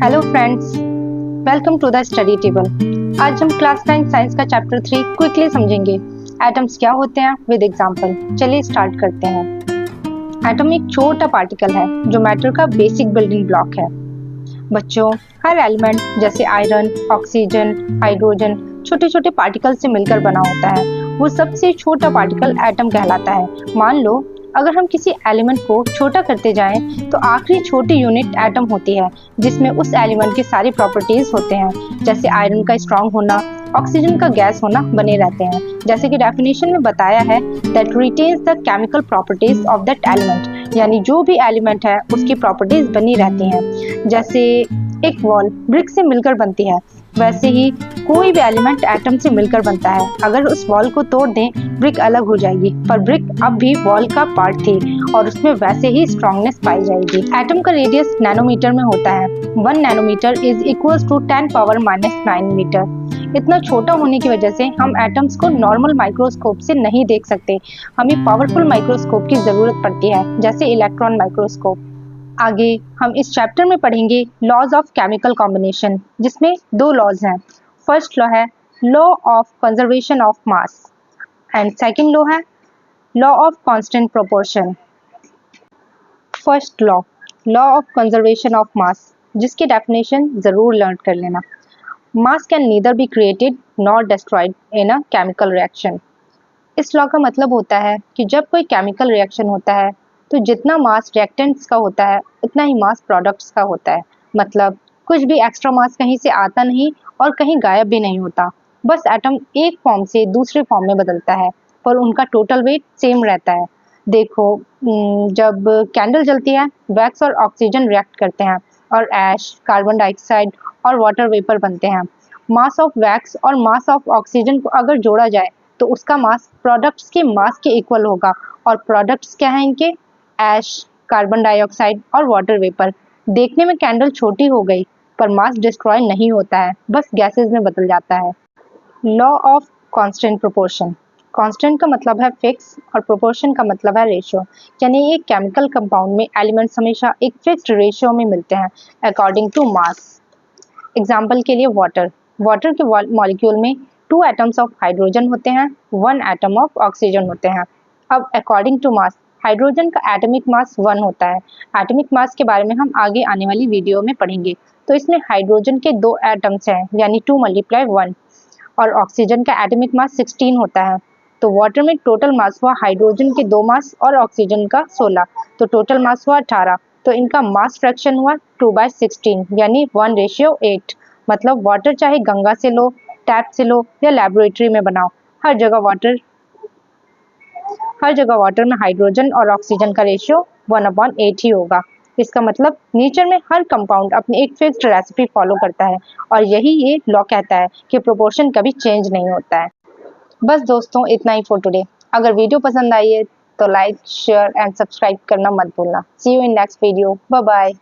Hello friends, welcome to the study table. आज हम class 9 science का चैप्टर 3 क्विकली समझेंगे। एटम्स क्या होते हैं विद एग्जांपल। चलिए स्टार्ट करते हैं। एटम एक छोटा पार्टिकल है जो मैटर का बेसिक बिल्डिंग ब्लॉक है। बच्चों, हर एलिमेंट जैसे आयरन, ऑक्सीजन, हाइड्रोजन छोटे छोटे पार्टिकल से मिलकर बना होता है। वो सबसे छोटा पार्टिकल एटम कहलाता है। मान लो अगर हम किसी एलिमेंट को छोटा करते जाएं तो आखिरी छोटी यूनिट एटम होती है, जिसमें उस एलिमेंट की सारी प्रॉपर्टीज होते हैं, जैसे आयरन का स्ट्रांग होना, ऑक्सीजन का गैस होना बने रहते हैं। जैसे कि डेफिनेशन में बताया है, that retains the chemical properties of that element, यानी जो भी एलिमेंट है उसकी प्रॉपर्टीज बनी रहती हैं। जैसे एक वॉल ब्रिक से मिलकर बनती है, वैसे ही कोई भी एलिमेंट एटम से मिलकर बनता है। अगर उस वॉल को तोड़ दें, ब्रिक अलग हो जाएगी, पर ब्रिक अब भी वॉल का पार्ट थी और उसमें वैसे ही स्ट्रॉन्गनेस पाई जाएगी। एटम का रेडियस नैनोमीटर में होता है। 1 nanometre is equals to 10⁻⁹ metre. इतना छोटा होने की वजह से हम एटम्स को नॉर्मल माइक्रोस्कोप से नहीं देख सकते। हमें पावरफुल माइक्रोस्कोप की जरूरत पड़ती है, जैसे इलेक्ट्रॉन माइक्रोस्कोप। आगे हम इस चैप्टर में पढ़ेंगे लॉज ऑफ केमिकल कॉम्बिनेशन, जिसमें 2 लॉज हैं। फर्स्ट लॉ है law of conservation of mass and second law है law of constant proportion. First law of conservation of mass, जिसकी डेफिनेशन जरूर लर्न कर लेना। Mass can neither be created nor destroyed in a chemical reaction. इस law का मतलब होता है कि जब कोई केमिकल रिएक्शन होता है तो जितना मास रिएक्टेंट्स का होता है उतना ही मास प्रोडक्ट्स का होता है। मतलब कुछ भी एक्स्ट्रा मास कहीं से आता नहीं और कहीं गायब भी नहीं होता। बस एटम एक फॉर्म से दूसरे फॉर्म में बदलता है, पर उनका टोटल वेट सेम रहता है। देखो, जब कैंडल जलती है, वैक्स और ऑक्सीजन रिएक्ट करते हैं और ऐश, कार्बन डाइऑक्साइड और वाटर वेपर बनते हैं। मास ऑफ वैक्स और मास ऑफ ऑक्सीजन को अगर जोड़ा जाए तो उसका मास प्रोडक्ट्स के मास के इक्वल होगा। और प्रोडक्ट्स क्या हैं इनके? ऐश, कार्बन डाइऑक्साइड और वाटर वेपर। देखने में कैंडल छोटी हो गई, पर मास डिस्ट्रॉय नहीं होता है, बस गैसेस में बदल जाता है। Law of constant proportion. Constant का मतलब है फिक्स और प्रोपोर्शन का मतलब है रेशियो, यानी एक केमिकल कंपाउंड में एलिमेंट्स हमेशा एक फिक्स्ड रेशियो में मिलते हैं अकॉर्डिंग टू मास। एग्जाम्पल के लिए वाटर के मॉलिक्यूल में 2 एटम्स ऑफ हाइड्रोजन होते हैं, 1 एटम ऑफ ऑक्सीजन होते हैं। अब अकॉर्डिंग टू मास, हाइड्रोजन का एटॉमिक मास 1 होता है। एटॉमिक मास के बारे में हम आगे आने वाली वीडियो में पढ़ेंगे। तो इसमें हाइड्रोजन के 2 एटम्स हैं, यानी 2 × 1, और ऑक्सीजन का एटॉमिक मास 16 होता है। तो वाटर में टोटल मास हुआ हाइड्रोजन के 2 मास और ऑक्सीजन का 16, तो टोटल मास हुआ 18। तो इनका मास फ्रैक्शन हुआ 2/16, यानी 1:8। मतलब वाटर चाहे गंगा से लो, टैप से लो या लेबोरेटरी में बनाओ, हर जगह वाटर में हाइड्रोजन और ऑक्सीजन का रेशियो 1/8 ही होगा। इसका मतलब नेचर में हर कंपाउंड अपनी एक फिक्स्ड रेसिपी फॉलो करता है, और यही ये लॉ कहता है कि प्रोपोर्शन कभी चेंज नहीं होता है। बस दोस्तों, इतना ही फॉर टुडे। अगर वीडियो पसंद आई है तो लाइक, शेयर एंड सब्सक्राइब करना मत भूलना। See you in next video. Bye bye.